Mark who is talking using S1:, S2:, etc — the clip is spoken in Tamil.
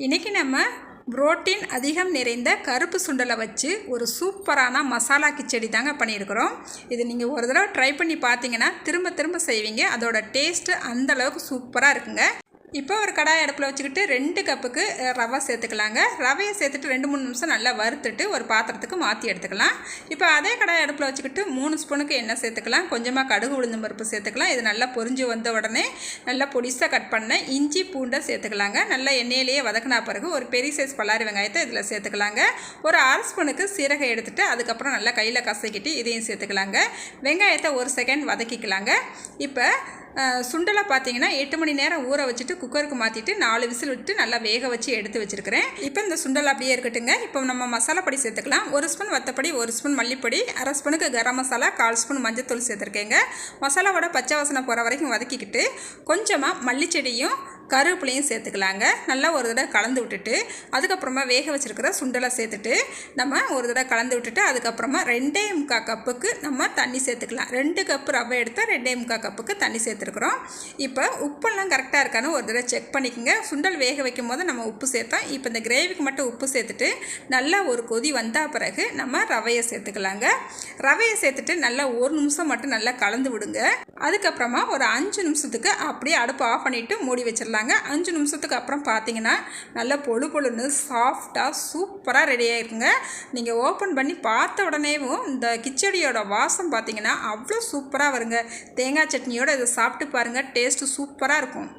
S1: இன்றைக்கி நம்ம புரோட்டீன் அதிகம் நிறைந்த கருப்பு சுண்டலை வச்சு ஒரு சூப்பரான மசாலா கிச்சடி தாங்க பண்ணியிருக்கிறோம். இது நீங்கள் ஒரு தடவை ட்ரை பண்ணி பார்த்தீங்கன்னா திரும்ப திரும்ப செய்வீங்க. அதோட டேஸ்ட்டு அந்தளவுக்கு சூப்பராக இருக்குங்க. இப்போ ஒரு கடாய் அடுப்பில் வச்சுக்கிட்டு 2 கப்புக்கு ரவை சேர்த்துக்கலாங்க. ரவையை சேர்த்துட்டு 2-3 நிமிஷம் நல்லா வறுத்துட்டு ஒரு பாத்திரத்துக்கு மாற்றி எடுத்துக்கலாம். இப்போ அதே கடாய் அடுப்பில் வச்சுக்கிட்டு 3 ஸ்பூனுக்கு எண்ணெய் சேர்த்துக்கலாம். கொஞ்சமாக கடுகு உளுந்தம் பருப்பு சேர்த்துக்கலாம். இது நல்லா பொரிஞ்சு வந்த உடனே நல்லா பொடிசாக கட் பண்ண இஞ்சி பூண்டை சேர்த்துக்கலாங்க. நல்லா எண்ணெயிலேயே வதக்கினா பிறகு ஒரு பெரிய சைஸ் பல்லாரி வெங்காயத்தை இதில் சேர்த்துக்கலாங்க. ஒரு 1/2 ஸ்பூனுக்கு சீரகம் எடுத்துகிட்டு அதுக்கப்புறம் நல்லா கையில் கசக்கிட்டு இதையும் சேர்த்துக்கலாங்க. வெங்காயத்தை 1 செகண்ட் வதக்கிக்கலாங்க. இப்போ சுண்டலை பார்த்தீங்கன்னா 8 மணி நேரம் ஊற வச்சுட்டு குக்கருக்கு மாற்றிட்டு 4 விசில் விட்டு நல்லா வேக வச்சு எடுத்து வச்சுருக்கிறேன். இப்போ இந்த சுண்டல் அப்படியே இருக்கட்டுங்க. இப்போ நம்ம மசாலா பொடி சேர்த்துக்கலாம். 1 ஸ்பூன் வத்தப்பொடி, 1 ஸ்பூன் மல்லிப்பொடி, 1/2 ஸ்பூனுக்கு கரம் மசாலா, 1/4 ஸ்பூன் மஞ்சத்தூள் சேர்த்துருக்கேங்க. மசாலாவோட பச்சை வாசனை போகிற வரைக்கும் வதக்கிக்கிட்டு கொஞ்சமாக மல்லிச்செடியும் கருவேப்பிலையும் சேர்த்துக்கலாங்க. நல்லா ஒரு தடவை கலந்து விட்டுட்டு அதுக்கப்புறமா வேக வச்சுருக்கிற சுண்டலை சேர்த்துட்டு நம்ம ஒரு தடவை கலந்து விட்டுட்டு அதுக்கப்புறமா 2.25 கப்புக்கு நம்ம தண்ணி சேர்த்துக்கலாம். 2 கப்பு ரவை எடுத்தால் 2.25 கப்புக்கு தண்ணி சேர்த்துருக்குறோம். இப்போ உப்பெல்லாம் கரெக்டாக இருக்கான்னு ஒரு தடவை செக் பண்ணிக்கோங்க. சுண்டல் வேக வைக்கும் போது நம்ம உப்பு சேர்த்தோம். இப்போ இந்த கிரேவிக்கு மட்டும் உப்பு சேர்த்துட்டு நல்லா ஒரு கொதி வந்தால் பிறகு நம்ம ரவையை சேர்த்துக்கலாங்க. ரவையை சேர்த்துட்டு நல்லா 1 நிமிஷம் மட்டும் நல்லா கலந்து விடுங்க. அதுக்கப்புறமா ஒரு 5 நிமிஷத்துக்கு அப்படியே அடுப்பு ஆஃப் பண்ணிவிட்டு மூடி வச்சிடலாங்க. 5 நிமிஷத்துக்கு அப்புறம் பார்த்தீங்கன்னா நல்லா பொழுன்னு சாஃப்டாக சூப்பராக ரெடி ஆகிருக்குங்க. நீங்கள் ஓப்பன் பண்ணி பார்த்த உடனேவும் இந்த கிச்சடியோட வாசம் பார்த்தீங்கன்னா அவ்வளோ சூப்பராக வருங்க. தேங்காய் சட்னியோடு இதை சாப்பிட்டு பாருங்கள், டேஸ்ட்டு சூப்பராக இருக்கும்.